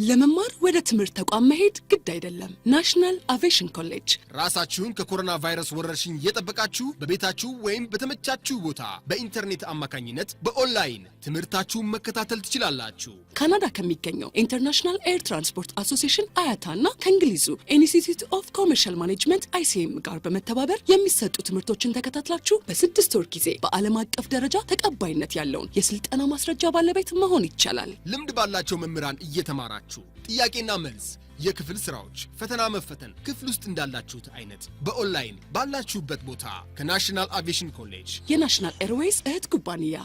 ለመማር ወደ ትምህርት ተቋም መሄድ ግድ አይደለም። ናሽናል አቪዬሽን ኮሌጅ ራሳችሁን ከኮሮና ቫይረስ ወረርሽኝ እየጠበቃችሁ በቤታችሁ ወይም በተመቻችሁ ቦታ በኢንተርኔት አማካኝነት በኦንላይን ትምህርታችሁን መከታተል ትችላላችሁ። ካናዳ ከሚገኘው ኢንተርናሽናል ኤር ትራንስፖርት አሶሲዬሽን አያታና ከእንግሊዙ ኢንስቲትዩት ኦፍ ኮመርሻል ማኔጅመንት ICM ጋር በመተባበር የሚሰጡ ትምህርቶችን ተከታትላችሁ በ6 ወር ጊዜ በዓለም አቀፍ ደረጃ ተቀባይነት ያለውን የስልጠና ማስረጃ ባለቤት መሆን ይቻላል። ልምድ ባላቸው መምህራን እየተማራችሁ ጥያቄና መልስ የክፍል ስራዎች ፈተና መፈተን ክፍል ውስጥ እንዳላችሁት አይነት በኦንላይን ባላችሁበት ቦታ ከናሽናል አቪዬሽን ኮሌጅ የናሽናል ኤርዌይስ እህት ኩባንያ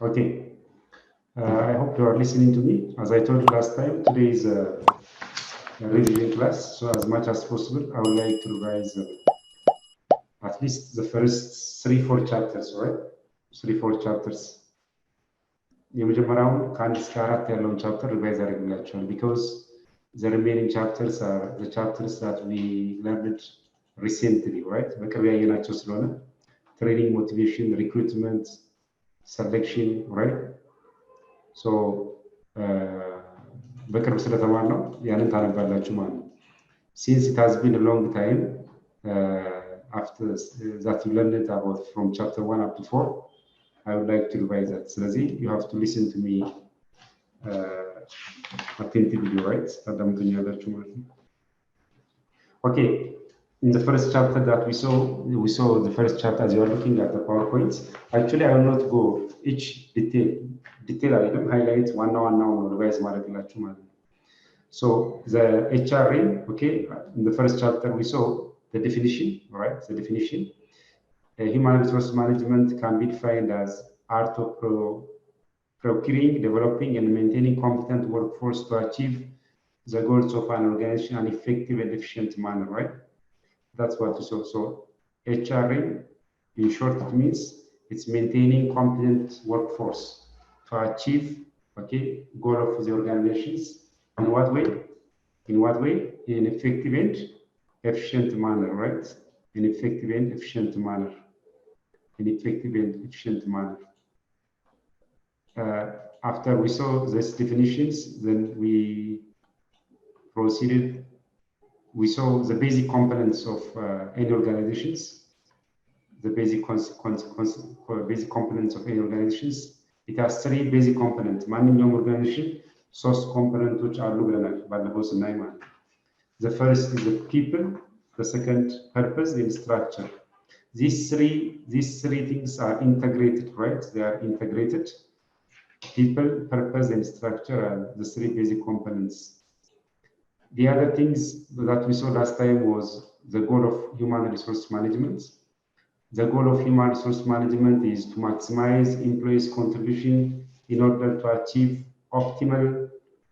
Okay, I hope you are listening to me. As I told you last time, today is a revision class, so as much as possible, I would like to revise at least the first 3-4 chapters, right? 3-4 chapters. የመጀመሪያውን ከአንድ እስከ 4 ያለውን ቻፕተር ሪቫይዝ አደርግላችኋለሁ because the remaining chapters are the chapters that we learned recently, right? በቅርብ ያየናቸው ስለሆነ training, motivation, recruitment, selection, right? So በቅርብ ስለተማርነው ያንን ታነባላችሁ ማለት ነው። Since it has been a long time after that you learned about from chapter 1 up to 4, I would like to revise that. ስለዚህ you have to listen to me attentively, right? ታዳምጡኛላችሁ ማለት ነው። Okay, in the first chapter that we saw the first chapter as you are looking at the PowerPoint. Actually, I will not go each detail item, highlight one revise ማድረግላችሁ ማለት ነው. So the HRA, okay, in the first chapter we saw the definition, right? The definition. Human resource management can be defined as art of procuring, developing, and maintaining competent workforce to achieve the goals of an organization in an effective and efficient manner, right? That's what we saw. So HRA, in short, it means it's maintaining competent workforce to achieve, okay, goal of the organizations. In what way? In what way? In an effective and efficient manner, right? In effective and efficient manner. In effective and efficient manner. After we saw these definitions, then we proceeded. We saw the basic components of any organizations. The basic components of any organizations. It has 3 basic components. ማንኛውም organization 3 components አሉ ብለናል ባለፈው ስናይ ማለት ነው። The first is the people, the second purpose and structure. These three things are integrated, right? They are integrated. People, purpose and structure are the 3 basic components. The other things that we saw last time was the goal of human resource management. The goal of human resource management is to maximize employees' contribution in order to achieve optimal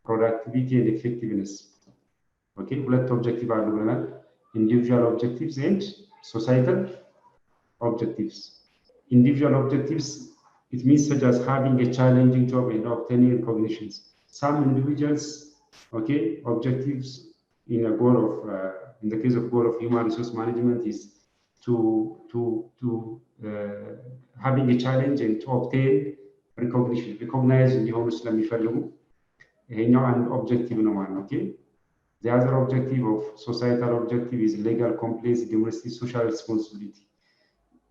productivity and effectiveness. Okay, ሁለት ኦብጀክቲቭ አሉ ብለናል። Individual objectives and societal objectives. Individual objectives, it means such as having a challenging job and obtaining recognitions. Some individuals, okay, objectives in a goal of in the case of goal of human resource management is to having a challenge and to obtain recognition, recognize እንዲሆኑ ስለሚፈልጉ ይሄኛው አንድ ኦብጀክቲቭ ነው ማለት ነው። Okay, the other objective of societal objective is legal compliance, demonstrate social responsibility.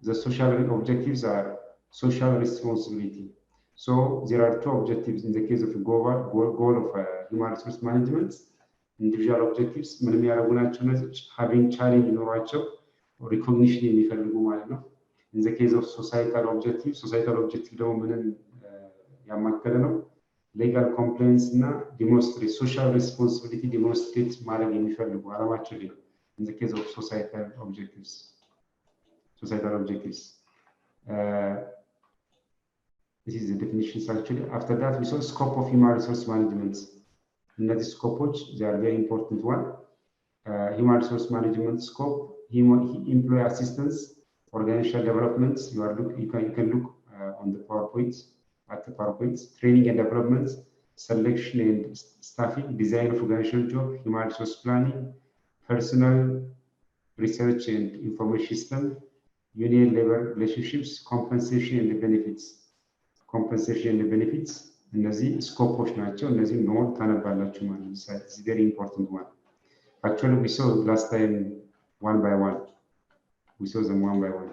The social objectives are social responsibility. So there are 2 objectives in the case of goal of human resource management. Individual objectives ምን የሚያደርጉ ናቸው? እነዚህ having challenge ኖሯቸው recognition የሚፈልጉ ማለት ነው። In the case of societal objective ደግሞ ምንን ያማከለ ነው? Legal compliance እና demonstrate social responsibility demonstrate ማድረግ የሚፈልጉ አላማቸው ነው። In the case of societal objectives. This is the definitions actually. After that, we saw scope of human resource management. እነዚህ ስኮፖች they are very important one. Human resource management scope, employee assistance, organizational development. You can look on the PowerPoint, at the PowerPoint, training and development, selection and staffing, design of organizational job, human resource planning, personal research and information system, union labor relationships, compensation and benefits. Compensation and benefits. እነዚህ ስኮፖች ናቸው። እነዚህ ኖት ታነባላችሁ ማለት ነው። It's very important one. Actually, we saw last time one by one. We saw them one by one.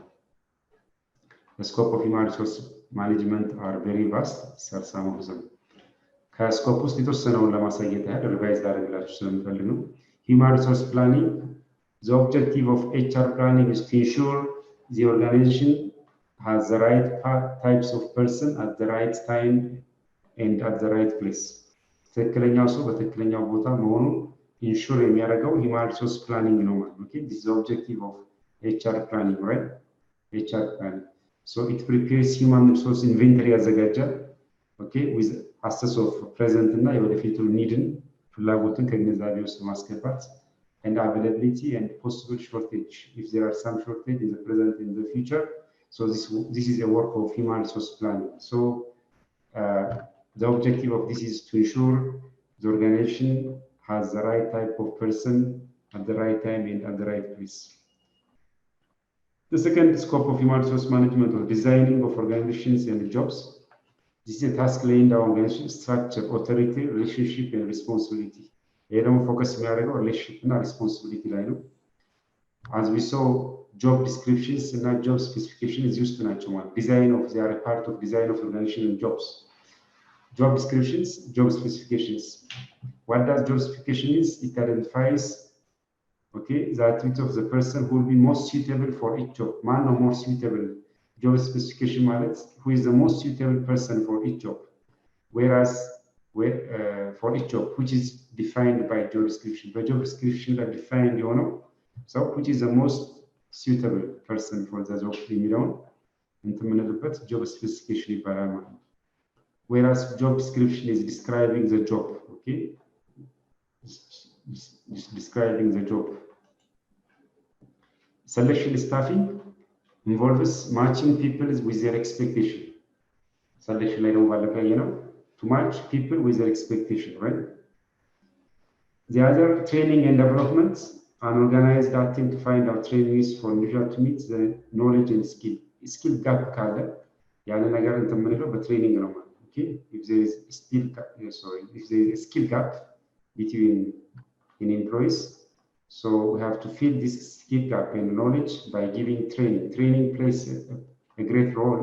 The scope of human resource management are very vast. Some of them. ከስኮፕ ውስጥ የተወሰነውን ለማሳየት ያህል ሪቫይዝ ላደርግላችሁ ስለምፈልግ ነው። Human resource planning. The objective of HR planning is to ensure the organization has the right types of person at the right time and at the right place. ትክክለኛው ሰው በትክክለኛው ቦታ መሆኑ ኢንሹር የሚያደርገው human resource planning ነው ማለት ነው። Okay, this is the objective of HR planning, right? HR planning. So it prepares human resource inventory ያዘጋጃል። Okay, with access of present እና የወደፊቱ ኒድን ፍላጎትን ከግንዛቤ ውስጥ ማስገባት and availability and possible shortage if there are some shortage in the present and the future. So this is a work of human resource planning. So the objective of this is to ensure the organization has the right type of person at the right time and at the right place. The second scope of human resource management is designing of organizations and jobs. This is a task laying down organization structure, authority, relationship, and responsibility. Here we focus on relationship and responsibility line. As we saw, job descriptions and not job specification is used to natural design of they are a part of design of organization and jobs. Job descriptions, job specifications. What does job specification is? It identifies the attribute of the person who will be most suitable for each job. Man or more suitable. Job specification matters. Who is the most suitable person for each job? Whereas for each job, which is defined by job description. By job description are defined, so which is the most suitable person for the job job specification. Whereas job description is describing the job, okay? Describing the job. Selection staffing involves matching people with their expectation. Selection, to match people with their expectation, right? The other training and development, an organized team to find out trainees for individual to meet the knowledge and skill gap kaada yaana nagar intammanilo but training no. Okay, if there is a skill gap between employees, so we have to fill this skill gap and knowledge by giving training. Training plays a great role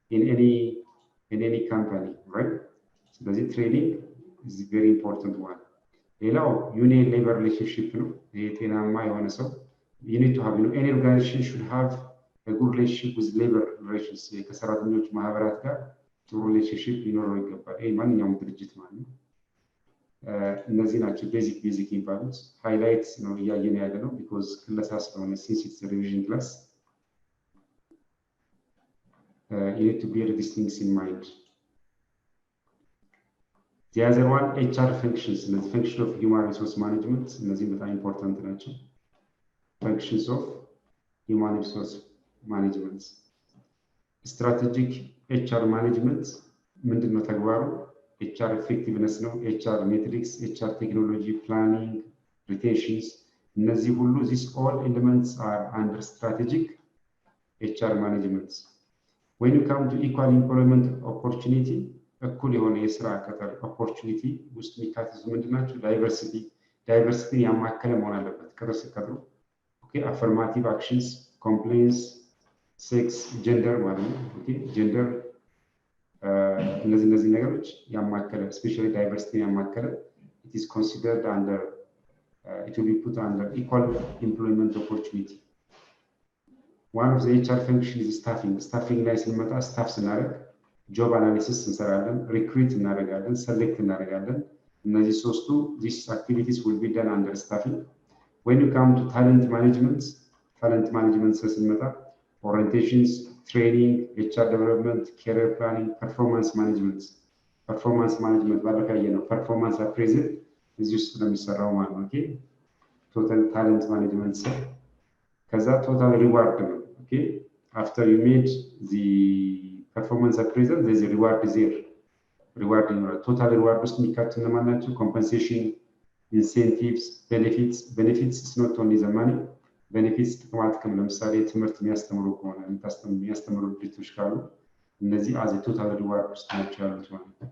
in any company, right? So the training is a very important one. Union labor relationship, you need to have, any organization should have a good relationship with labor relations. relationship ሊኖረው ይገባል። ማንኛውም ድርጅት ማለት ነው። እነዚህ ናቸው ቤዚክ የሚባሉት ሃይላይትስ ነው እያየን ያለ ነው because ክለሳ ስለሆነ since it's a revision class you need to bear these things in mind. The other one, HR functions, the function of human resource management, እነዚህ በጣም ኢምፖርታንት ናቸው። functions of human resource management. Strategic HR management ምንድነው ተግባሩ? HR effectiveness ነው። HR metrics, HR technology, planning, retentions, እነዚህ ሁሉ these all elements are under strategic HR management. When you come to equal employment opportunity, እኩል የሆነ የስራ ቅጥር ኦፖርቹኒቲ ውስጥ የሚካተቱ ምንድናቸው? ዳይቨርሲቲ ያማከለ መሆን አለበት። ከተሰከሩ አፈርማቲቭ አክሽንስ፣ ኮምፕሌንስ፣ ሴክስ፣ ጀንደር ማለት ነው። ጀንደር እነዚህ ነገሮች ያማከለ ስፔሻሊ ዳይቨርሲቲ ያማከለ it is considered under it will be put under equal employment opportunity. One of the HR function is staffing ላይ ስንመጣ ስታፍ ስናደርግ job analysis እንሰራለን፣ recruit እናደርጋለን፣ select እናደርጋለን። እነዚህ ሶስቱ these activities will be done under staffing. When you come to talent management ስንመጣ orientations, training, HR development, career planning, performance management ባለፈው ነው performance appraisal እዚህ ውስጥ ነው የሚሰራው ማለት ነው። total talent management ከዛ total reward ነው። after you made the performance appraisal, there's a reward there. reward ይኖራል። ቶታል ሪዋርድ ውስጥ የሚካተቱ እነማን ናቸው? ኮምፐንሴሽን፣ ኢንሴንቲቭስ፣ ቤኔፊትስ is not only the money ቤኔፊትስ ጥቅማ ጥቅም ለምሳሌ ትምህርት የሚያስተምሩ ከሆነ የሚያስተምሩ ድርጅቶች ካሉ እነዚህ as a total reward ውስጥ ናቸው ያሉት ማለት ነው።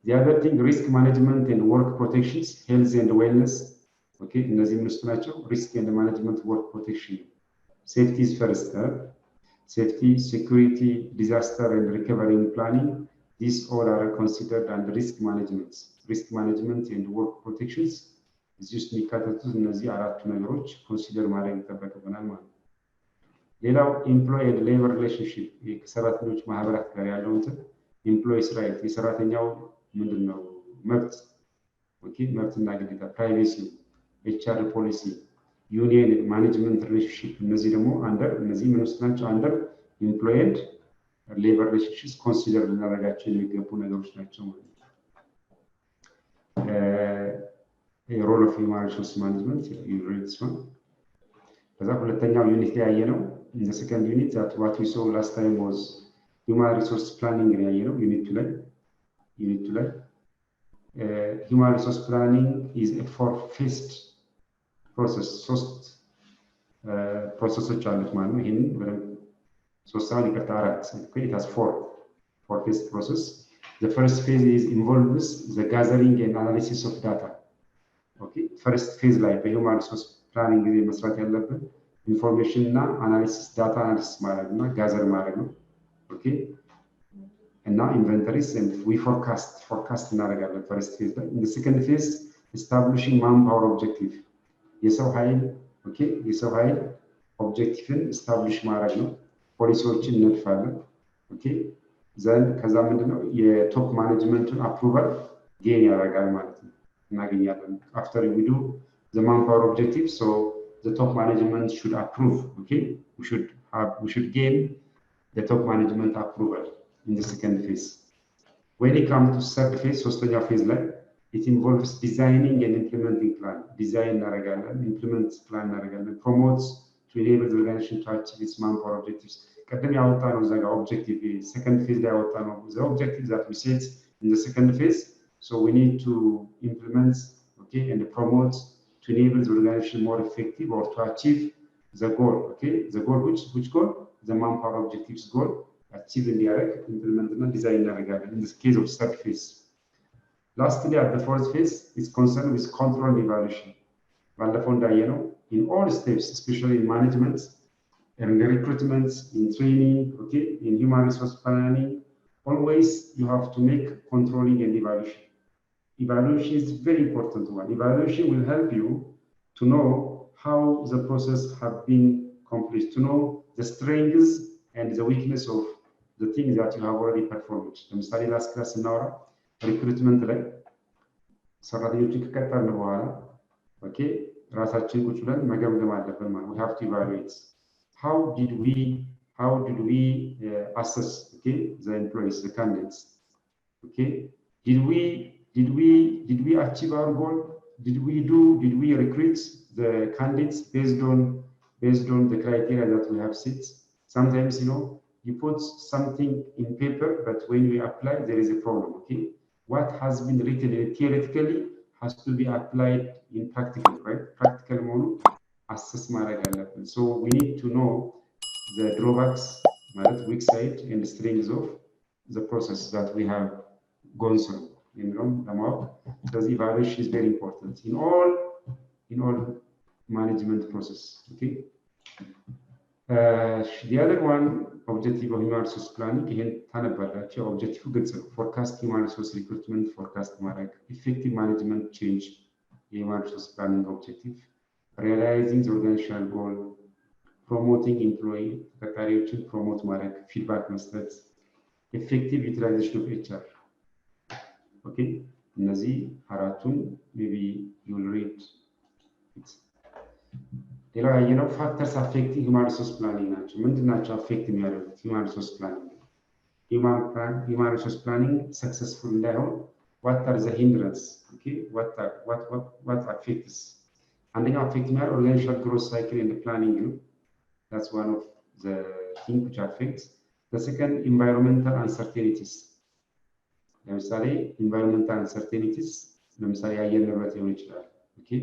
The other thing risk management and work protections, health and wellness. Okay, እነዚህ ምን ውስጥ ናቸው? risk and management, work protection. Safety is first. Safety, security, disaster and recovery planning. These all are considered under risk management. Risk management and work protections. እዚህ ውስጥ የሚካተቱት እነዚህ አራቱ ነገሮች ኮንሲደር ማድረግ ይጠበቅብናል ማለት ነው። ሌላው ኤምፕሎይ ኤንድ ሌበር ሪሌሽንሺፕ ከሰራተኞች ማህበራት ጋር ያለው ኤምፕሎይስ ራይት የሰራተኛው ምንድነው መብት ኦኬ መብትና ግዴታ ፕራይቬሲ ኤችአር ፖሊሲ ዩኒየን ማኔጅመንት ሪሌሽንሺፕ እነዚህ ደግሞ አንደር እነዚህ ምን ውስጥ ናቸው አንደር ኤምፕሎይ ኤንድ ሌበር ሪሌሽንሺፕስ ኮንሲደር ልናደርጋቸው የሚገቡ ነገሮች ናቸው ማለት ነው። ሮል ኦፍ ሂውማን ሪሶርስ ማኔጅመንት you read this one ከዛ ሁለተኛው ዩኒት ላይ ያየነው in the second unit that what we saw last time was human resource planning ላይ ያየነው ዩኒት ላይ human resource planning is a four-phased process ሶስት ፕሮሰሶች አሉት ማለት ነው። ይሄን በደንብ ሶስት ሳይሆን ይቅርታ አራት it has four-phased process. The first phase involves the gathering and analysis of data. Okay, first phase ላይ በhuman resource planning ጊዜ መስራት ያለብን ኢንፎርሜሽን እና አናሊሲስ ዳታ አናሊሲስ ማድረግ እና ጋዘር ማድረግ ነው። ኦኬ እና ኢንቨንተሪስ and we forecast እናደርጋለን first phase ላይ። in the second phase establishing manpower objective የሰው ኃይል ኦኬ የሰው ኃይል ኦብጀክቲቭን establish ማድረግ ነው። ፖሊሲዎችን እንነድፋለን። ኦኬ ዘን ከዛ ምንድነው የቶፕ ማኔጅመንቱን አፕሩቫል ጌን ያደርጋል ማለት ነው እናገኛለን። after we do the manpower objective so the top management should approve. Okay, we should gain the top management approval in the second phase. When it comes to third phase ሶስተኛው phase ላይ it involves designing and implementing plan. Design እናደርጋለን implement plan እናደርጋለን promotes to enable the organization to achieve its manpower objectives. ቀደም ያወጣነው እዛ ጋር objective second phase ላይ ያወጣነው the objective that we set in the second phase so we need to implement okay and promote to enable the organization more effective or to achieve the goal. Okay, the goal which goal? The manpower objectives goal achieve in the implement and design እናደርጋለን in this case of third phase. Lastly, at the fourth phase is concerned with control and evaluation. ባለፈው እንዳየነው in all steps especially in management and in recruitment in training okay in human resource planning always you have to make controlling and evaluation. Evaluation is very important one. Evaluation will help you to know how the process have been accomplished, to know the strengths and the weakness of the things that you have already performed. ለምሳሌ last class እናወራ ሪክሩትመንት ላይ ሰራተኞችን ከቀጠርን በኋላ ኦኬ ራሳችን ቁጭ ብለን መገምገም አለብን ማለት we have to evaluate how did we assess okay the employees the candidates okay did we achieve our goal? Did we recruit the candidates based on the criteria that we have set? Sometimes you put something in paper but when we apply there is a problem. Okay, what has been written theoretically has to be applied in practical, right? Practical mode assess ማድረግ አለብን. So we need to know the drawbacks ማለት weak side and the strengths of the process that we have gone through. Because evaluation is very important in all management process. Okay. The other one objective of human resource planning ይሄን ታነባላችሁ objective ግልጽ ነው forecast human resource recruitment forecast ማድረግ effective management change human resource planning objective realizing the organizational goal promoting employee ተቀጣሪዎችን promote ማድረግ feedback መስጠት effective utilization of HR. Okay, እነዚህ አራቱን maybe you will read it. ሌላው ያየነው factors affecting human resource planning ናቸው። ምንድናቸው affect የሚያደርጉት human resource planning? Human resource planning successful እንዳይሆን what are the hindrances? Okay, what affects? አንደኛው affect የሚያደርገው organizational growth cycle and planning ነው. That's one of the things which affects. The second environmental uncertainties. ለምሳሌ environmental uncertainties ለምሳሌ የአየር ንብረት ሊሆን ይችላል okay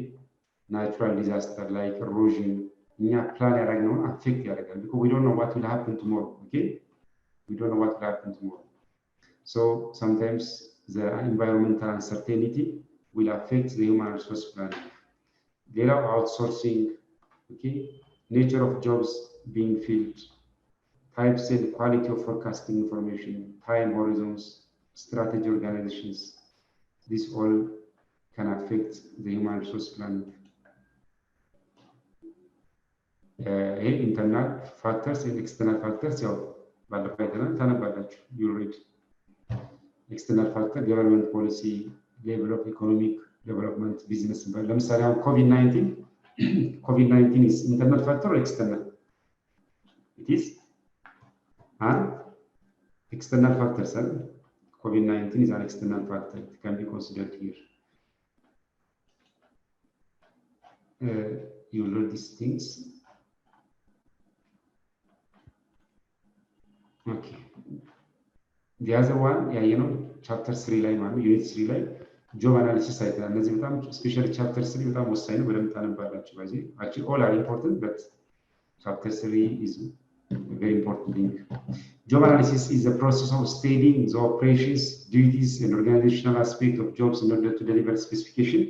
natural disaster like erosion እኛ ፕላን ያደረግነውን affect ያደርጋል because we don't know what will happen tomorrow okay we don't know what will happen tomorrow so sometimes the environmental uncertainty will affect the human resource planning ሌላው outsourcing okay nature of jobs being filled types and quality of forecasting information time horizons strategy organizations this all can affect the human resource planning internal factors and external factors ያው ባለፈው አይተናል ታነባላችሁ you read external factor government policy level of economic development business ለምሳሌ አሁን COVID-19 is internal factor or external it is an external factor sir COVID-19 is an external factor it can be considered here you learn these things okay the other one you know chapter 3 ላይ ማለት unit 3 ላይ job analysis አይተናል እነዚህ በጣም especially chapter 3 በጣም ወሳኝ ነው በደንብ ታነባላችሁ በዚህ actually all are important but chapter 3 is a very important thing job analysis is the process of studying the operations duties and organizational aspect of jobs in order to deliver specification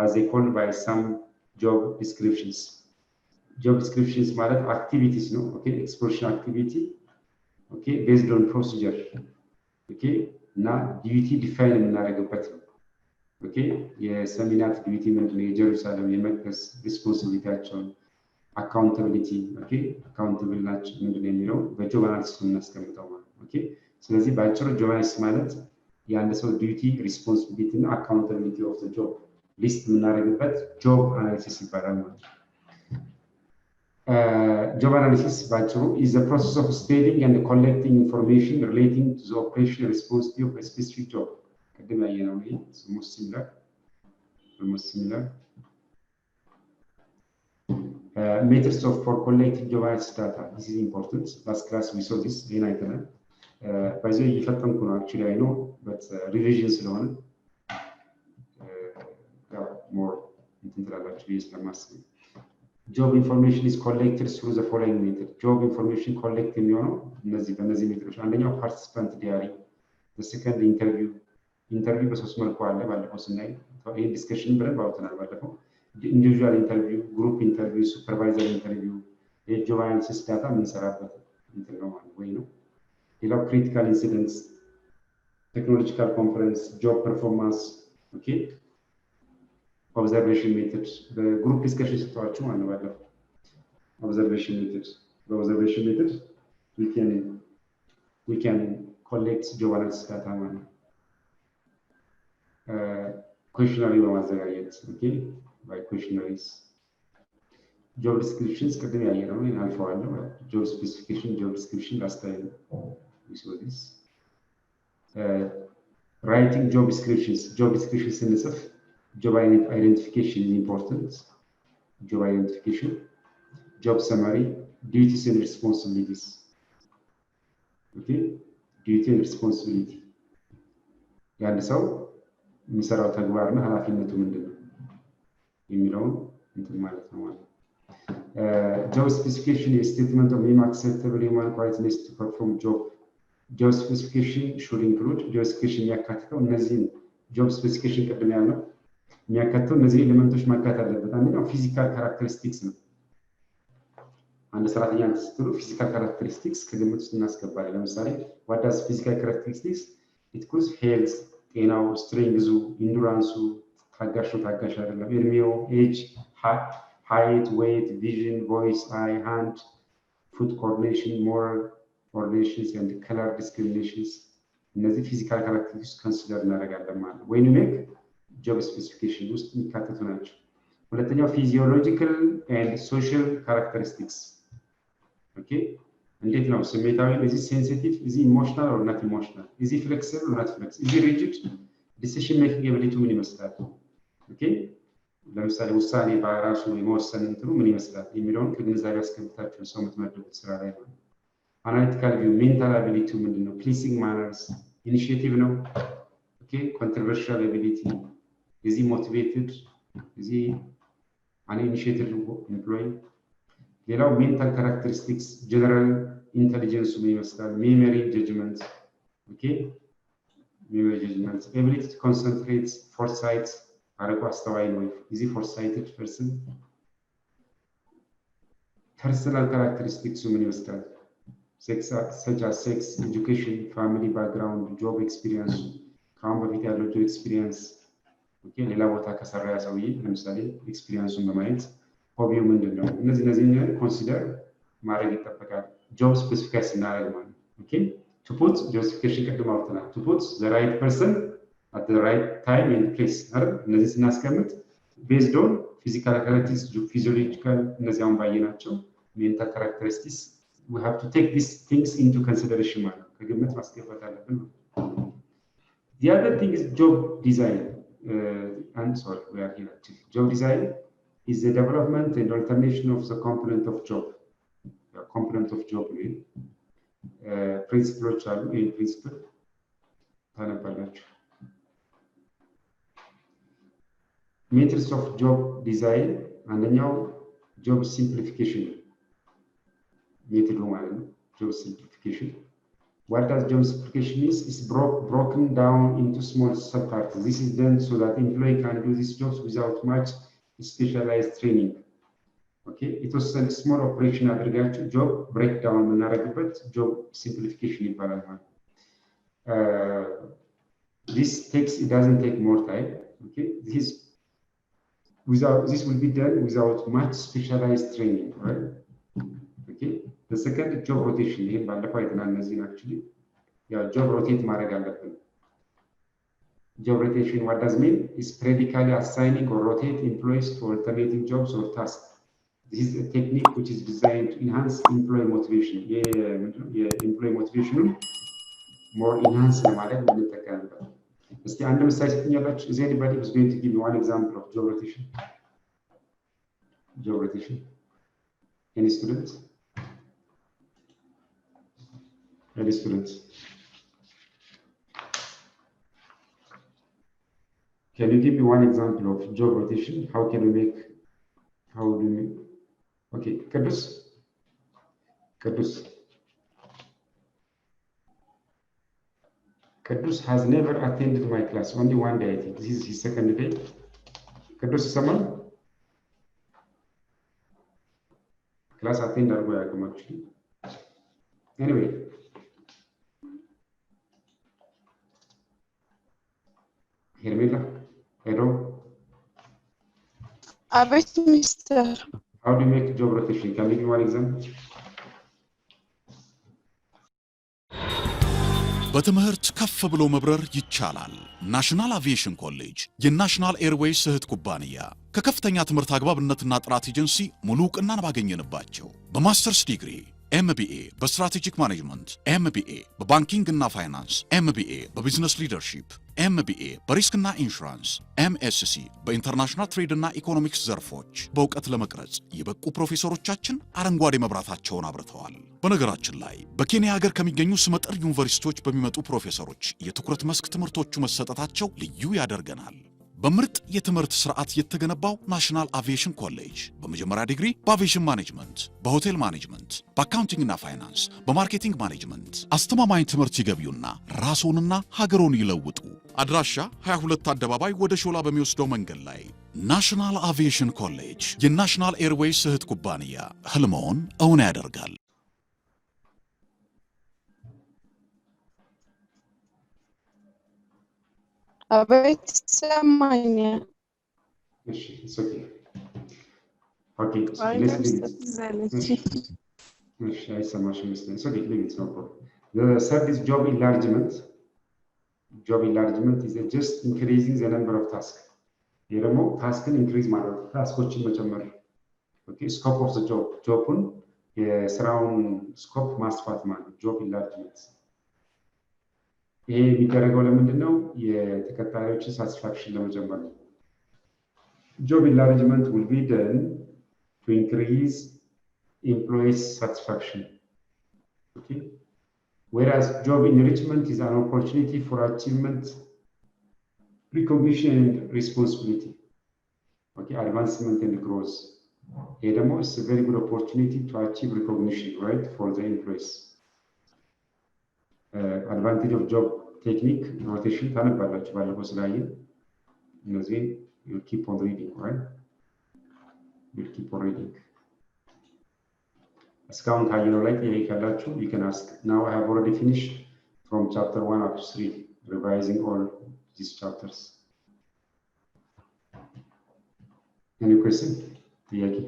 as they called by some job descriptions ማለት activities ነው okay exploration activity okay based on procedure okay እና duty define የምናደርግበት ነው okay የሰሚናት ዲዩቲ ምንድነው የጀሩሳሌም የመቅደስ ሪስፖንሲቢሊቲያቸውን accountability okay accountable ናቸው ምንድነው የሚለው በጆብ አናሊሲስ እናስቀምጠው ማለት okay ስለዚህ ባጭሩ ጆብ አናሊሲስ ማለት የአንድ ሰው ዲዩቲ ሪስፖንሲቢሊቲ እና accountability of the job ሊስት የምናደርግበት ጆብ አናሊሲስ ይባላል ማለት ነው job analysis ባጭሩ is the process of studying and collecting information relating to the operation responsibility of a specific job ቅድም ያየነው ነው almost similar methods for collecting job analysis data this is important last class we saw this in አይተናል by the way እየፈጠንኩ ነው actually I know but revision ስለሆነ more እንትን ትላላችሁ ብዬ ስለማስብ job information is collected through the following method job information collect የሚሆነው በእነዚህ ሜትዶች አንደኛው participant diary the second interview በሶስት መልኩ አለ ባለፈው ስናይ ይሄ ዲስከሽን ብለን ባውተናል ባለፈው individual interview group interview supervisor interview የጆብ አናሊሲስ ዳታ የምንሰራበት እንትን ነው ማለት ወይ ነው ሌላው critical incidents technological conference job performance okay observation method the group discussion ስትዋችሁ ማለት ነው observation method we can collect job analysis data ማለት questionnaire በማዘጋጀት okay by questionnaires job descriptions ቅድም ያየነው ነው አልፈዋለሁ job specification job description last time we saw this writing job descriptions ስንጽፍ job identification is important job identification job summary duties and responsibilities okay duty and responsibility ያንድ ሰው የሚሰራው ተግባርና ኃላፊነቱ ምንድነው የሚለው እንትን ማለት ነው ማለት job specification is statement of minimum acceptable human qualities to perform job specification should include job specification ያካትተው እነዚህ job specification ቅድም ያለው የሚያካትተው እነዚህ ኤሌመንቶች ማካተት አለበት አንደኛው ፊዚካል ካራክተሪስቲክስ ነው አንድ ሰራተኛ ስትሉ ፊዚካል ካራክተሪስቲክስ ከግምት ውስጥ እናስገባለን ለምሳሌ what does physical characteristics it includes health ጤናው ስትሬንግዙ ኢንዱራንሱ ታጋሽ አይደለም እድሜው ኤጅ height weight vision voice eye hand foot coordination moral coordinations and color discriminations እነዚህ ፊዚካል ካራክተሪስቲክስ ኮንሲደር እናደርጋለን ማለት when you make job specification ውስጥ የሚካተቱ ናቸው ሁለተኛው physiological and social characteristics okay እንዴት ነው ስሜታዊ is it sensitive is it emotional or not emotional is it flexible or not flexible is it rigid decision making ability ምን ይመስላል okay ለምሳሌ ውሳኔ በራሱ የመወሰን እንትኑ ምን ይመስላል የሚለውን ከግንዛቤ አስገብታችሁ ሰው የምትመድቡት ስራ ላይ ነው analytical view mental ability ምንድነው pleasing manners initiative ነው Okay, controversial ability. Is he motivated? Is he an initiative employee? Mental characteristics, general intelligence, memory, judgment. Okay, memory, judgment, ability to concentrate, foresight. Is he foresighted person? Personal characteristics, such as sex, education, family background, job experience, job experience. Okay, ሌላ ቦታ ከሰራ ሰውዬ ለምሳሌ ኤክስፒሪየንሱን በማየት ሆቢው ምንድነው? እነዚህ ኮንሲደር ማድረግ ይጠበቃል። ጆብ ስፔሲፊካይ ስናደርግ ማለት ኦኬ to put justification ቅድም አውጥተናል። to put the right person at the right time and place አይደል? እነዚህ ስናስቀምጥ based on physical characteristics, physiological እነዚያውን ባየናቸው mental characteristics we have to take these things into consideration ማለት ከግምት ማስገባት አለብን። The other thing is job design. I'm sorry, we are here actually. Job design is the development and alternation of the component of job. The component of job principles are in principle. Methods of job design and now job simplification. Method one, job simplification. What does job simplification mean? It's broken down into small subparts. This is done so that employee can do these jobs without much specialized training. Okay, it was a small operation aggregate job breakdown but job simplification in parallel. This doesn't take more time. Okay, this will be done without much specialized training, right? Okay. The second, job rotation. Actually, yeah, job rotate ማድረግ አለብን። Job rotation, what does it mean? Is periodically assigning or rotate employees to alternating jobs or tasks. This is a technique which is designed to enhance employee motivation. Employee motivation more enhanced ለማድረግ እንጠቀምበት። እስቲ አንድ ምሳሌ ሰጥኛላችሁ። Is anybody who's going to give me one example of job rotation? Job rotation. Any students? Any students? Can you give me one example of job rotation? How do we make? Okay, Kadus has never attended my class, only one day, I think. This is his second day. Kadus is someone? Class attend actually. Anyway. Hermila, hello. Abet, Mr. How do you make job rotation? Can you give me one example? በትምህርት ከፍ ብሎ መብረር ይቻላል። ናሽናል አቪዬሽን ኮሌጅ የናሽናል ኤርዌይስ እህት ኩባንያ ከከፍተኛ ትምህርት አግባብነትና ጥራት ኤጀንሲ ሙሉ ዕውቅናን ባገኘንባቸው በማስተርስ ዲግሪ ኤምቢኤ በስትራቴጂክ ማኔጅመንት፣ ኤምቢኤ በባንኪንግ እና ፋይናንስ፣ ኤምቢኤ በቢዝነስ ሊደርሺፕ፣ ኤምቢኤ በሪስክና ኢንሹራንስ፣ ኤምኤስሲ በኢንተርናሽናል ትሬድ እና ኢኮኖሚክስ ዘርፎች በእውቀት ለመቅረጽ የበቁ ፕሮፌሰሮቻችን አረንጓዴ መብራታቸውን አብርተዋል። በነገራችን ላይ በኬንያ ሀገር ከሚገኙ ስመጥር ዩኒቨርሲቲዎች በሚመጡ ፕሮፌሰሮች የትኩረት መስክ ትምህርቶቹ መሰጠታቸው ልዩ ያደርገናል። በምርጥ የትምህርት ስርዓት የተገነባው ናሽናል አቪዬሽን ኮሌጅ በመጀመሪያ ዲግሪ በአቪዬሽን ማኔጅመንት፣ በሆቴል ማኔጅመንት፣ በአካውንቲንግ እና ፋይናንስ፣ በማርኬቲንግ ማኔጅመንት አስተማማኝ ትምህርት ይገቢውና ራስዎንና ሀገሮን ይለውጡ። አድራሻ 22 አደባባይ ወደ ሾላ በሚወስደው መንገድ ላይ ናሽናል አቪዬሽን ኮሌጅ የናሽናል ኤርዌይስ እህት ኩባንያ ህልሞን እውን ያደርጋል። Abet, Samanya. It's okay. Okay, so I let's leave it. It's okay, leave it, no problem. The third is job enlargement. Job enlargement is just increasing the number of tasks. You know, task can increase matter. Task okay, scope of the job. Job surround scope ማስፋት ማለት job enlargement. ይሄ የሚደረገው ለምንድነው? የተከታዮችን ሳቲስፋክሽን ለመጨመር ነው። Job enlargement will be done to increase employees' satisfaction. Okay. Whereas job enrichment is an opportunity for achievement recognition and responsibility. Okay, advancement and growth. Edemo is a very good opportunity to achieve recognition, right, for the employees. Advantage of job technique, rotation, you'll keep on reading, right? You'll keep on reading. You can ask. Now I have already finished from chapter 1 up to 3, revising all these chapters. Any question? Tiyaki.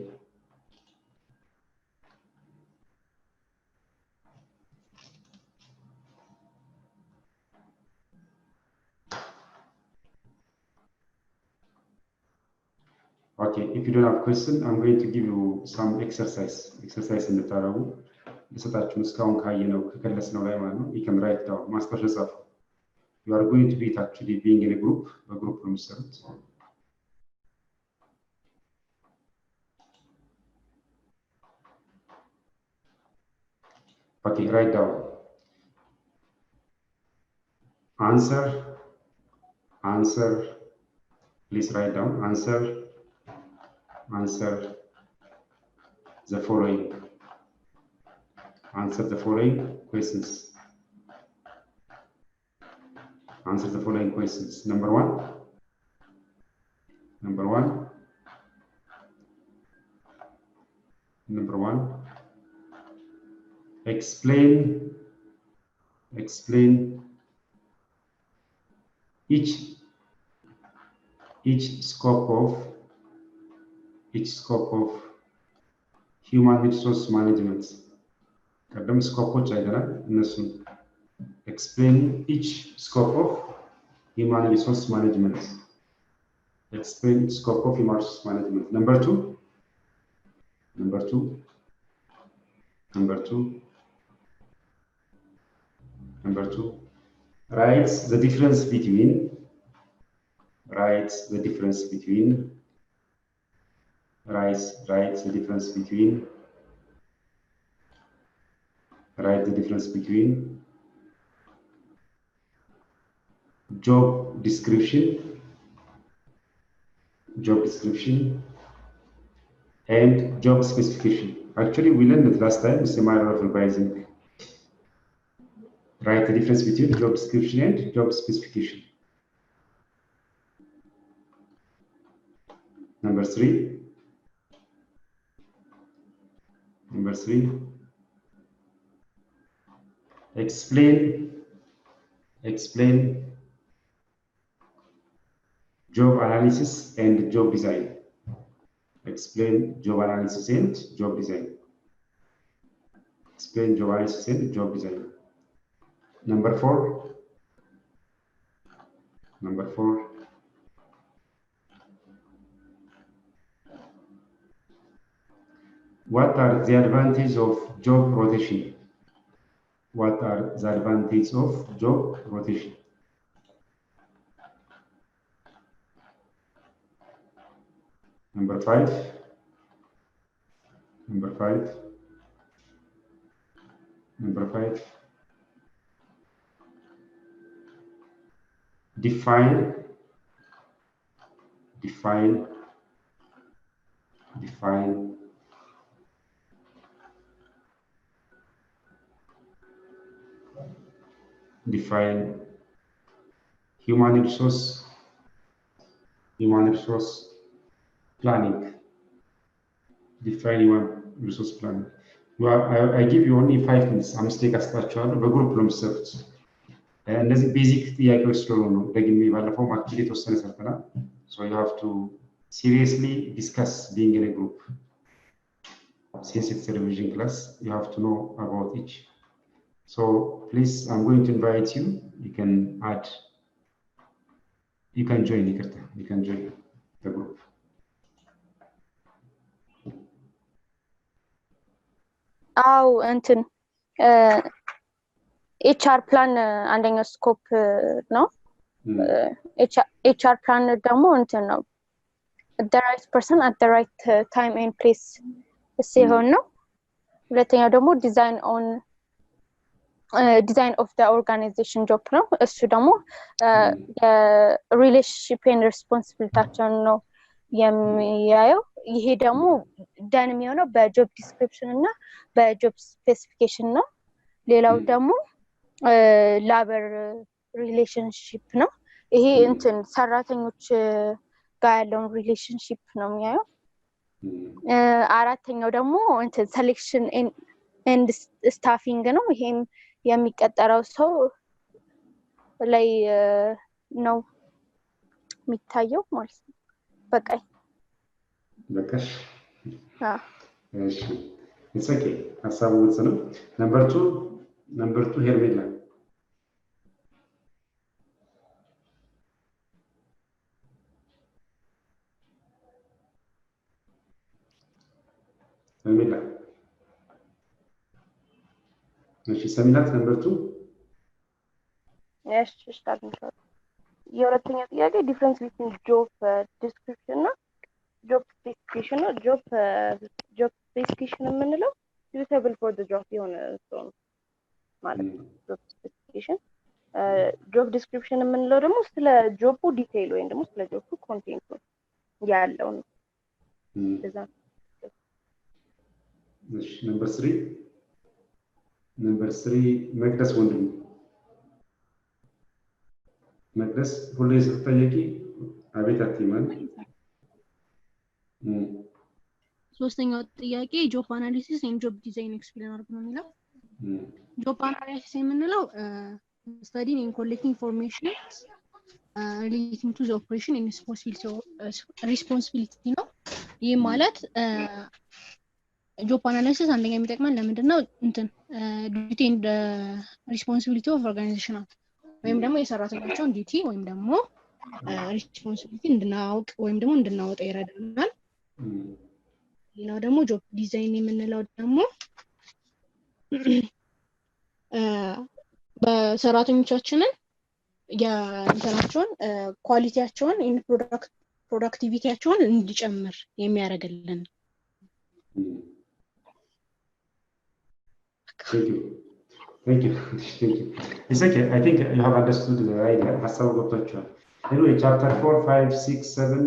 Okay, if you don't have question, I'm going to give you some exercise in the Tarabu. You can write down. You are going to be actually being in a group room set. Okay, write down. Answer. Please write down. Answer the following. Answer the following questions. Answer the following questions. Number one. Explain each scope of human resource management. Explain each scope of human resource management. Explain scope of human resource management. Number two. Writes the difference between job description and job specification. Actually, we learned it last time. It's a matter of revising. Write the difference between job description and job specification. Number three. Explain job analysis and job design. Explain job analysis and job design. Number four. What are the advantages of job rotation? Number five. Define human resource planning. Define human resource planning. I give you only 5 minutes. I'm still አስታችኋለሁ በግሩፕ ነው የምትሰሩት። እነዚህ ቤዚክ ጥያቄዎች ስለሆኑ ነው ደግሜ ባለፈው ማክሊ የተወሰነ ሰርተናል። So you have to seriously discuss being in a group. Since it's a revision class, you have to know about each. So please, I'm going to invite you. You can join the group. እንትን ኤችአር ፕላን አንደኛው ስኮፕ ነው። ኤችአር ፕላን ደግሞ እንትን ነው the right person at the right time and place ሲሆን ነው። ሁለተኛው ደግሞ ዲዛይን ኦን ዲዛይን ኦፍ ዘ ኦርጋናይዜሽን ጆብ ነው። እሱ ደግሞ የሪሌሽንሺፕ ኤንድ ሪስፖንሲቢሊቲያቸውን ነው የሚያየው። ይሄ ደግሞ ደን የሚሆነው በጆብ ዲስክሪፕሽን እና በጆብ ስፔሲፊኬሽን ነው። ሌላው ደግሞ ላበር ሪሌሽንሺፕ ነው። ይሄ እንትን ሰራተኞች ጋር ያለውን ሪሌሽንሺፕ ነው የሚያየው። አራተኛው ደግሞ እንትን ሴሌክሽን ኤንድ ስታፊንግ ነው። ይሄም የሚቀጠረው ሰው ላይ ነው የሚታየው ማለት ነው። በቃኝ በቃሽ። እሺ ኢትስ ኦኬ። ሀሳቡ ግልጽ ነው። ነምበር 2 ሄርሜላ እሺ ሰሚናት ነምበር 2 እሺ ስታርት የሁለተኛው ጥያቄ ዲፍረንስ ቢትዊን ጆብ ዲስክሪፕሽን እና ጆብ ስፔሲፊኬሽን ነው። ጆብ ስፔሲፊኬሽን የምንለው suitable for the job የሆነ ሰው ነው ማለት ነው። ጆብ ስፔሲፊኬሽን ጆብ ዲስክሪፕሽን የምንለው ደግሞ ስለ ጆቡ ዲቴይል ወይም ደግሞ ስለ ጆቡ ኮንቴንት ያለው ነው። እንደዛ እሺ ነምበር 3 መቅደስ ወንድም መቅደስ ሁሌ ስትጠየቂ አቤት አትይማል። ሶስተኛው ጥያቄ ጆብ አናሊሲስ ኤንድ ጆብ ዲዛይን ኤክስፕሌን አድርጉ ነው የሚለው። ጆብ አናሊሲስ የምንለው studying and collecting information relating to the operation and responsibility ነው። ይህ ማለት ጆብ አናሊሲስ አንደኛ የሚጠቅመን ለምንድን ነው እንትን ዲዩቲ ኤንድ ሪስፖንሲቢሊቲ ኦፍ ኦርጋናይዜሽን ወይም ደግሞ የሰራተኞቻቸውን ዲዩቲ ወይም ደግሞ ሪስፖንሲቢሊቲ እንድናውቅ ወይም ደግሞ እንድናወጣ ይረዳናል። ሌላው ደግሞ ጆብ ዲዛይን የምንለው ደግሞ በሰራተኞቻችንን የእንትናቸውን ኳሊቲያቸውን ኢን ፕሮዳክቲቪቲያቸውን እንዲጨምር የሚያደርግልን። Thank you. It's okay. I think you have understood the idea. ሀሳቡ ገብቷችኋል። Anyway, chapter 4, 5, 6, 7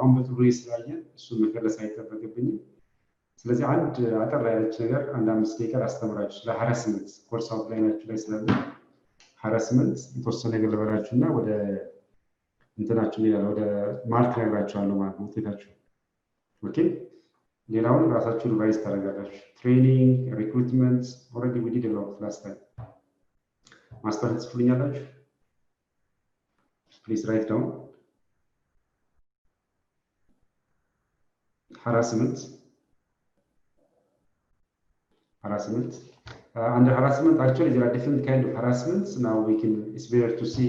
አሁን በጥሩ ስላየን እሱን መከለስ አይጠበቅብኝም። ስለዚህ አንድ አጠር ያለች ነገር አንድ 5 ደቂቃ አስተምራችሁ ስለ ሃራስመንት ኮርስ አውትላይናችሁ ላይ ስላለ ሃራስመንት የተወሰነ ነገር ልበላችሁና ወደ እንትናችሁ ላይ ወደ ማርክ ነግራችኋለሁ ማለት ነው ውጤታችሁ። ኦኬ ሌላውን ራሳችሁ ሪቫይዝ ታደርጋላችሁ። ትሬኒንግ ሪክሩትመንት ኦልሬዲ ዊ ዲድ ሎት ላስት ታይም። ማስተር ትጽፉልኛላችሁ? ፕሊዝ ራይት ዳውን harassment. Under harassment, actually, there are different kinds of harassments. Now it's better to see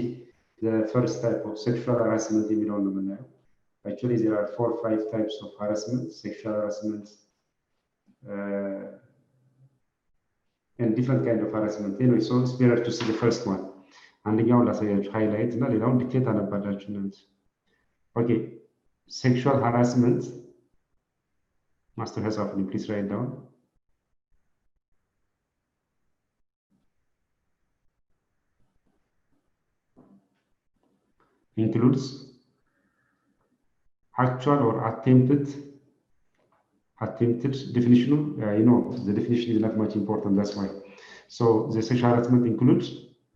the first type of sexual harassment in the Actually, there are 4 or 5 types of harassment, sexual harassment, and different kinds of harassment. Anyway, so it's better to see the first one. And the last highlight, okay, sexual harassment. Master has often, please write down. Includes actual or attempted definition. You know, the definition is not much important, that's why. So the sexual harassment includes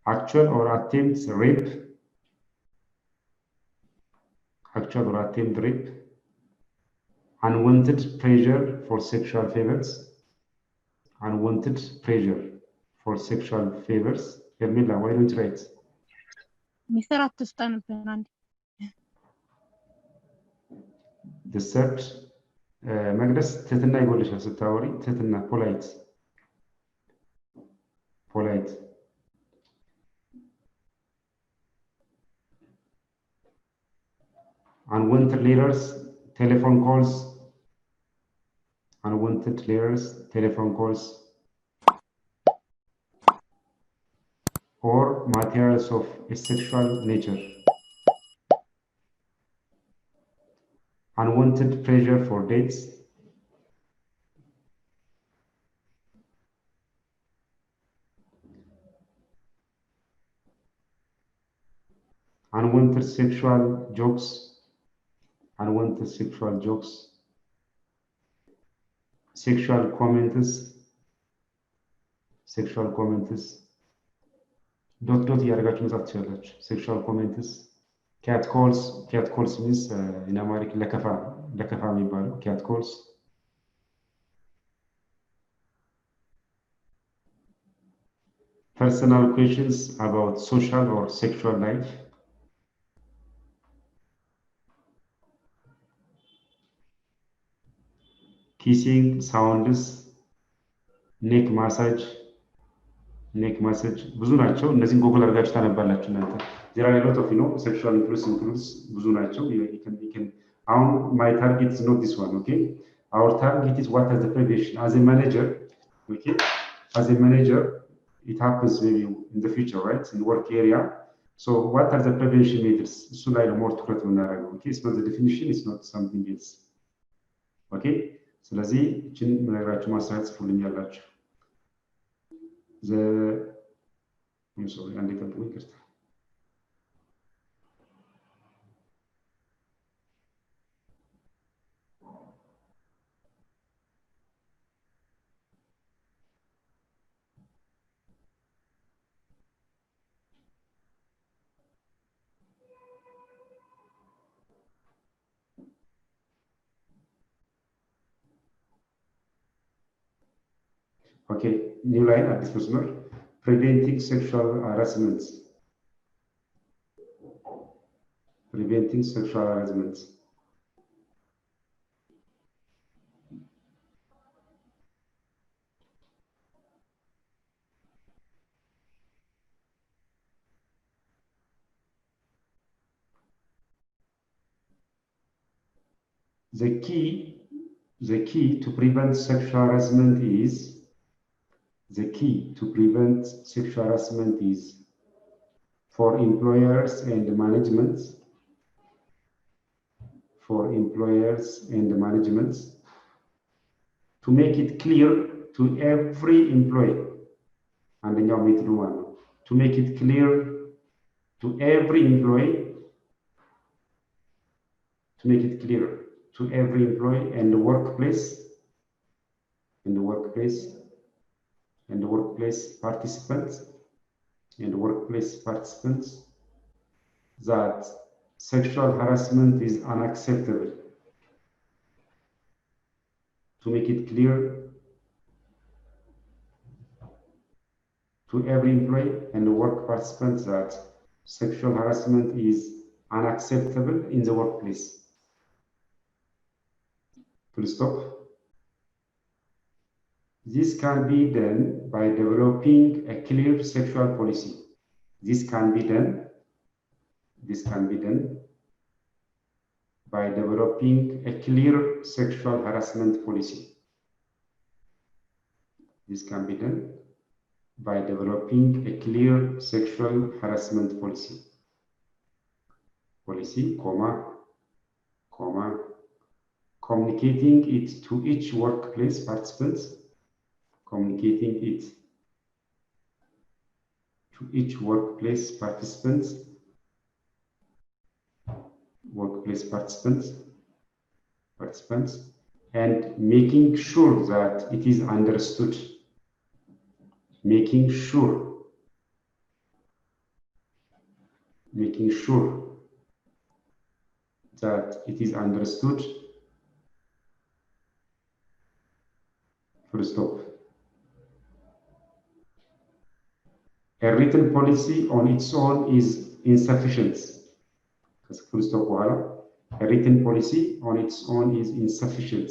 actual or attempted rape, unwanted pressure for sexual favors. Hermila, why don't you write? Mr. Attustan. The third, Magdas, Tetina Evolution Satauri, Tetina, polite. Unwanted letters, telephone calls, or materials of a sexual nature. Unwanted pressure for dates. unwanted sexual jokes, unwanted sexual jokes, sexual comments, sexual comments, dot እያደረጋችሁ መጻፍ ትችላላችሁ። sexual comments, catcalls means in Amharic ለከፋ የሚባለው catcalls፣ personal questions about social or sexual life, kissing sounds, neck massage ብዙ ናቸው። እነዚህን ጎግል አድርጋችሁ ታነባላችሁ እናንተ። there are a lot of sexual includes ብዙ ናቸው። you can አሁን my target is not this one, okay? Our target is what is the prevention as a manager, okay? As a manager, it happens maybe in the future, right? In work area. So what are the prevention methods? እሱ ላይ more ትኩረት የምናደርገው, okay? It's not the definition, it's not something else, okay? ስለዚህ እችን ምነግራችሁ ማስተካከል ጽፉልኛላችሁ። I'm sorry, and they can do it. Okay, new line at this መስመር preventing sexual harassment. Preventing sexual harassment. The key to prevent sexual harassment is for employers and management, to make it clear to every employee, and then you need to do one, to make it clear to every employee, and the workplace, participants that sexual harassment is unacceptable. To make it clear to every employee and the work participants that sexual harassment is unacceptable in the workplace. Full stop. This can be done by developing a clear sexual policy. This can be done by developing a clear sexual harassment policy. This can be done by developing a clear sexual harassment policy. Communicating it to each workplace participants. And making sure that it is understood. Making sure that it is understood. Full stop. A written policy on its own is insufficient. Full stop. A written policy on its own is insufficient.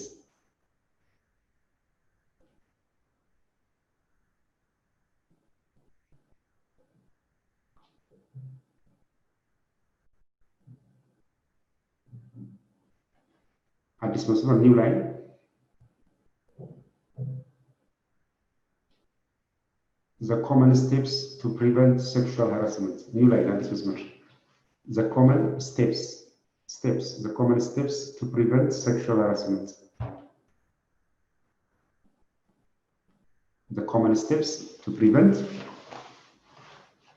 At this moment, new line. The common steps to prevent sexual harassment. New line at this moment. The common steps to prevent sexual harassment. The common steps to prevent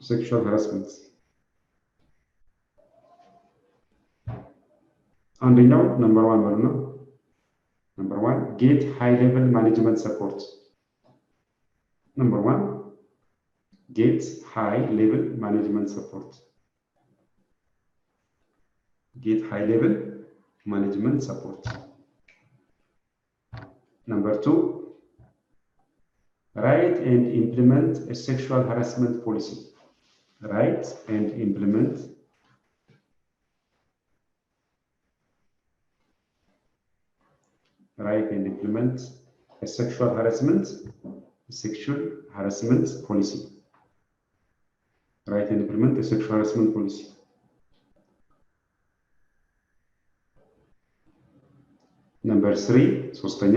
sexual harassment. አንደኛው number 1 በሉ ነው። Number 1 get high level management support. Number 1 get high level management support. Get high level management support. Number 2 write and implement a sexual harassment policy. Write and implement a sexual harassment policy. Write and implement a sexual harassment policy. Number 3, ሶስተኛ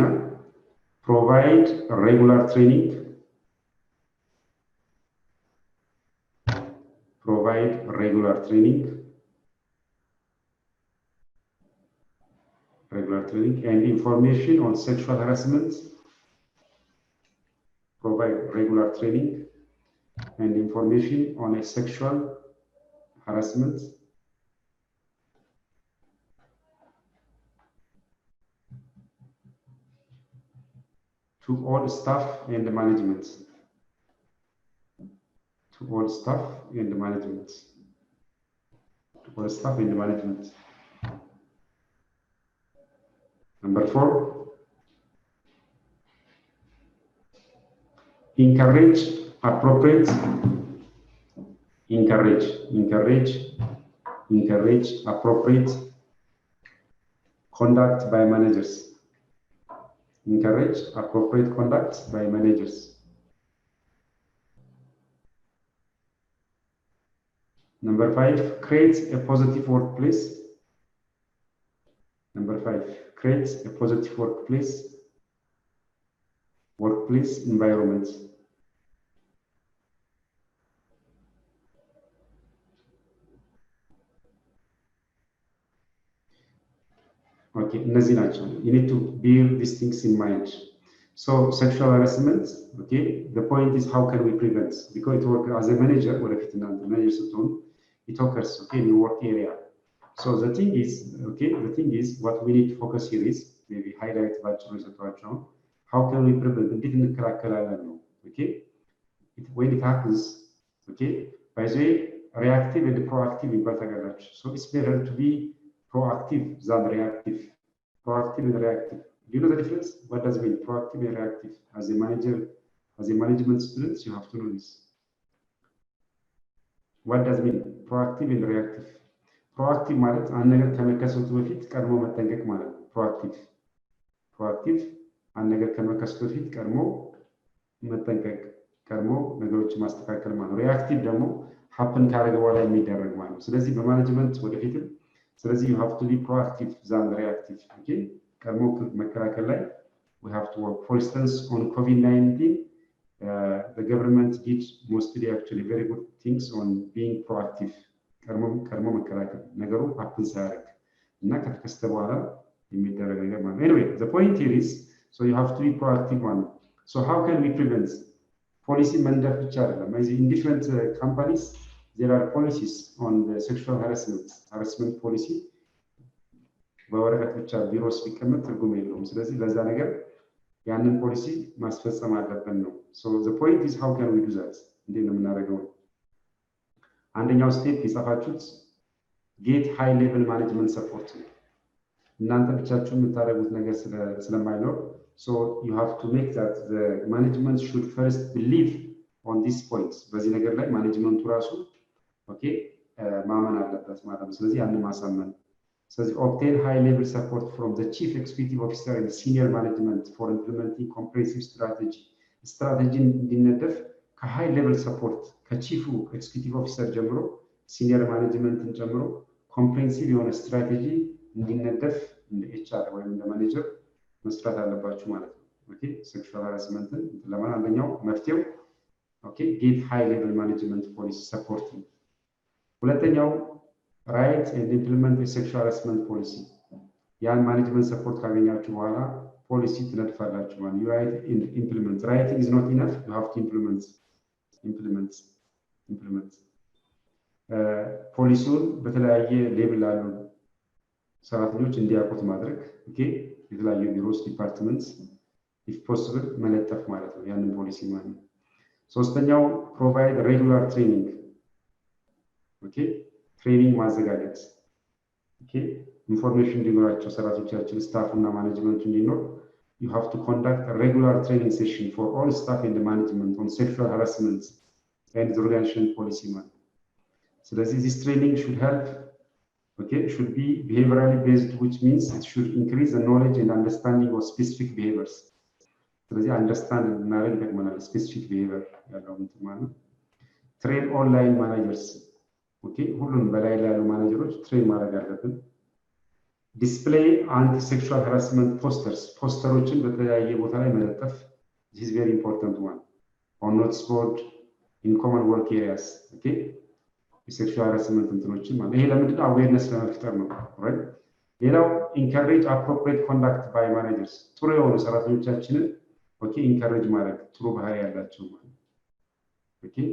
provide regular training. Provide regular training and information on sexual harassment. Provide regular training and information on a sexual harassment. To all staff and management. To all staff and management. To all staff and management. Number 4, encourage appropriate conduct by managers. Encourage appropriate conduct by managers. Number 5, create a positive workplace. Number 5, create a positive workplace environment. Okay, እነዚህ ናቸው. You need to bear these things in mind. So sexual harassment, okay, the point is how can we prevent? Because it works as a manager, ወደፊት እናንተ manager ስትሆኑ it occurs, okay, in your work area. So the thing is what we need to focus here is maybe highlight ባጭሩ የሰጧቸው how can we prevent? እንዴት እንከላከላለን ነው. Okay, when it happens, okay, by the way, reactive and proactive ይባል ታውቃላችሁ. So it's better to be proactive than reactive. Proactive and reactive. Do you know the difference? What does it mean? Proactive and reactive. As a manager, as a management student, you have to know this. What does it mean? Proactive and reactive. Proactive ማለት አንድ ነገር ከመከሰቱ በፊት ቀድሞ መጠንቀቅ ማለት ነው። Proactive አንድ ነገር ከመከሰቱ በፊት ቀድሞ መጠንቀቅ፣ ቀድሞ ነገሮችን ማስተካከል ማለት ነው። Reactive ደግሞ happen ካደረገ በኋላ የሚደረግ ማለት ነው። ስለዚህ በማኔጅመንት ወደፊትም ስለዚህ you have to be proactive than reactive. Okay, ቀድሞ መከላከል ላይ we have to work. For instance, on COVID-19, the government did mostly actually very good things on being proactive. ቀድሞ መከላከል ነገሩ happen ሳያደርግ እና ከተከሰተ በኋላ የሚደረግ ነገር ማለት ነው። Anyway, the point here is, so you have to be proactive one. So how can we prevent? Policy መንደፍ ብቻ አይደለም. In different companies, there are policies on the sexual harassment policy. በወረቀት ብቻ ቢሮስ ቢቀመጥ ትርጉም የለውም። ስለዚህ ለዛ ነገር ያንን ፖሊሲ ማስፈጸም አለብን ነው። So the point is how can we do that? እንዴት ነው የምናደርገው? አንደኛው ስቴፕ የጻፋችሁት get high level management support ነው። እናንተ ብቻችሁ የምታደርጉት ነገር ስለማይኖር so you have to make that the management should first believe on these points. በዚህ ነገር ላይ ማኔጅመንቱ ራሱ ኦኬ ማመን አለበት ማለት ነው። ስለዚህ ያንን ማሳመን ስለዚህ obtain high level support from the chief executive officer and senior management for implementing comprehensive strategy እንዲነደፍ ከሃይ ሌቨል ሰፖርት ከቺፉ ኤክስኪዩቲቭ ኦፊሰር ጀምሮ ሲኒየር ማኔጅመንትን ጨምሮ ኮምፕሬሄንሲቭ የሆነ ስትራቴጂ እንዲነደፍ እንደ ኤችአር ወይም እንደ ማኔጀር መስራት አለባችሁ ማለት ነው። ኦኬ ሴክሹዋል ሃራስመንትን ለማን አንደኛው መፍትሄው ኦኬ ጌት ሃይ ሌቨል ማኔጅመንት ፖሊሲ ሰፖርት ነው። ሁለተኛው ራይት ኤንድ ኢምፕሊመንት ሴክሹዋል ሃራስመንት ፖሊሲ ያን ማኔጅመንት ሰፖርት ካገኛችሁ በኋላ ፖሊሲ ትነድፋላችሁ ማለት you write and implement. Writing is not enough, you have to implement. ፖሊሲውን በተለያየ ሌቭል አሉ ሰራተኞች እንዲያውቁት ማድረግ ኦኬ የተለያዩ ቢሮስ ዲፓርትመንትስ if possible መለጠፍ ማለት ነው ያንን ፖሊሲ ማለት ነው ሶስተኛው provide regular training ኦኬ ትሬኒንግ ማዘጋጀት ኦኬ ኢንፎርሜሽን እንዲኖራቸው ሰራተኞቻችን ስታፍ እና ማኔጅመንት እንዲኖር you have to conduct a regular training session for all staff in the management on sexual harassment and the organization policy man ስለዚህ this training should help okay should be behaviorally based which means it should increase the knowledge and understanding of specific behaviors ስለዚህ understand እናረግ ደግመናል specific behavior ያለው ማለት train online managers okay ሁሉም በላይ ላይ ያሉ ማኔጀሮች ትሬን ማድረግ አለብን display anti-sexual harassment posteroችን በተለያየ ቦታ ላይ መለጠፍ this is very important one on notice board in common work areas okay sexual harassment እንትኖችን ማለት ይሄ ለምንድነው awareness ለመፍጠር ነው right ሌላው encourage appropriate conduct by managers ጥሩ የሆኑ ሰራተኞቻችንን okay encourage ማድረግ ጥሩ ባህሪ ያላቸው ማለት okay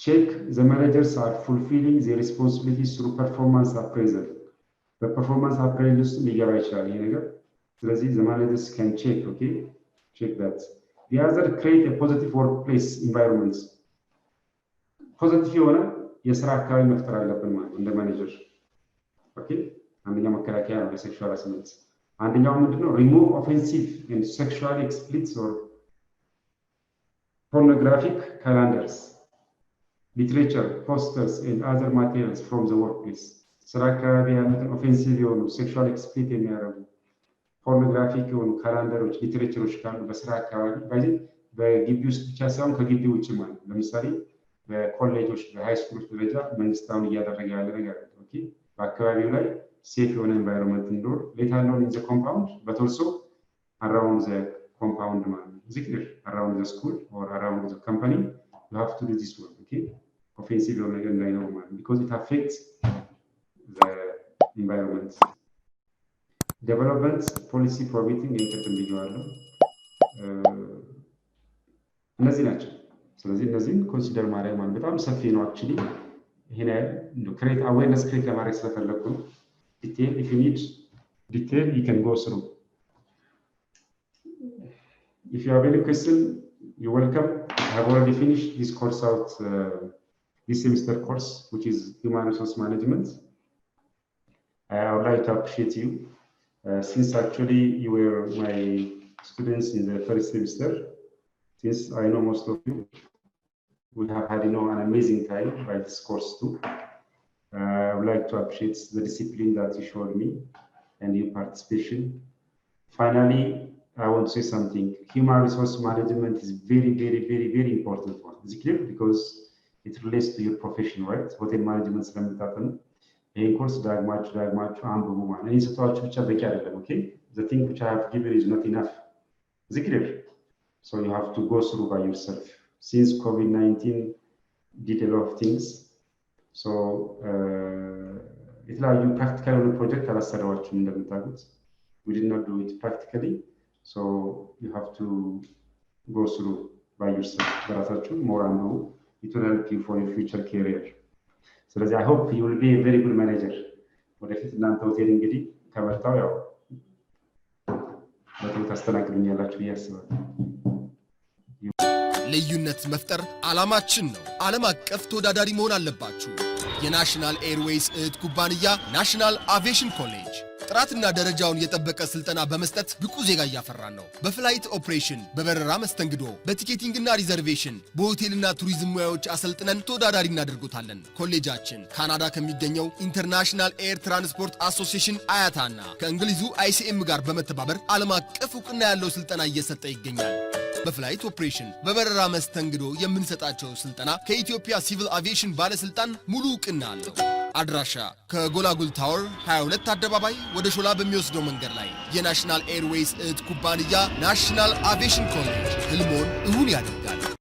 check the managers are fulfilling their responsibilities through performance appraisal. The performance appraisal is ሊገባ ይችላል ይሄ ነገር ስለዚህ the managers can check okay check that the other create a positive workplace environment positive የሆነ የስራ አካባቢ መፍጠር አለብን ማለት እንደ ማኔጀር okay አንደኛው መከላከያ ነው የሴክሹዋል ሃራስመንት አንደኛው ምንድነው remove offensive and sexually explicit or pornographic calendars literature posters and other materials from the workplace ስራ አካባቢ ያሉትን ኦፌንሲቭ የሆኑ ሴክሹዋል ኤክስፕሊት የሚያደርጉ ፖርኖግራፊክ የሆኑ ካላንደሮች ሊትሬቸሮች ካሉ በስራ አካባቢ በዚህ በግቢ ውስጥ ብቻ ሳይሆን ከግቢ ውጭ ማለት ለምሳሌ በኮሌጆች በሃይ ስኩል ደረጃ መንግስታውን እያደረገ ያለ ነገር ኦኬ በአካባቢው ላይ ሴፍ የሆነ ኤንቫይሮንመንት እንዲኖር ሌታል ነው in the compound but also around the compound ማለት zikr around the school or around the company you have to do this one okay offensive የሆነ ነገር እንዳይኖር ማለት because it affects the environment development policy prohibiting individual እነዚህ ናቸው ስለዚህ እነዚህን ኮንሲደር ማድረግ ማለት በጣም ሰፊ ነው actually ይሄን ነው create awareness create ለማድረግ ስለፈለኩ detail if you need detail you can go through if you have any question you're welcome I have already finished this course out this semester course which is human resource management I would like to appreciate you since actually you were my students in the first semester since I know most of you we have had an amazing time by this course too I would like to appreciate the discipline that you showed me and your participation finally I want to say something human resource management is very important one is it clear because it relates to your profession right hotel management ስለምታጠኑ ይሄን ኮርስ ዳግማችሁ አንብቡ ማለት ነው ይሰጣችሁ ብቻ በቂ አይደለም okay the thing which I have given is not enough is it clear so you have to go through by yourself since COVID-19 did a lot of things so የተለያዩ practical project አላሰራዋችሁም እንደምታውቁት we did not do it practically so you have to go through by yourself በራሳችሁ more አንብቡ it will help you for your future career ስለዚህ I hope you will be a very good manager ወደፊት እናንተ ሆቴል እንግዲህ ከመጣው ያው በጣም ታስተናግዱኛላችሁ ያስባል ልዩነት መፍጠር ዓላማችን ነው ዓለም አቀፍ ተወዳዳሪ መሆን አለባችሁ የናሽናል ኤርዌይስ እህት ኩባንያ ናሽናል አቪዬሽን ኮሌጅ ጥራትና ደረጃውን የጠበቀ ስልጠና በመስጠት ብቁ ዜጋ ያፈራን ነው በፍላይት ኦፕሬሽን በበረራ መስተንግዶ በቲኬቲንግና ሪዘርቬሽን በሆቴልና ቱሪዝም ሙያዎች አሰልጥነን ተወዳዳሪ እናደርጉታለን ኮሌጃችን ካናዳ ከሚገኘው ኢንተርናሽናል ኤር ትራንስፖርት አሶሲዬሽን አያታና ከእንግሊዙ ICM ጋር በመተባበር ዓለም አቀፍ ዕውቅና ያለው ስልጠና እየሰጠ ይገኛል በፍላይት ኦፕሬሽን በበረራ መስተንግዶ የምንሰጣቸው ስልጠና ከኢትዮጵያ ሲቪል አቪዬሽን ባለስልጣን ሙሉ ዕውቅና አለው አድራሻ ከጎላጉል ታወር 22 አደባባይ ወደ ሾላ በሚወስደው መንገድ ላይ የናሽናል ኤርዌይስ እህት ኩባንያ ናሽናል አቪዬሽን ኮሌጅ ህልሞን እውን ያደርጋል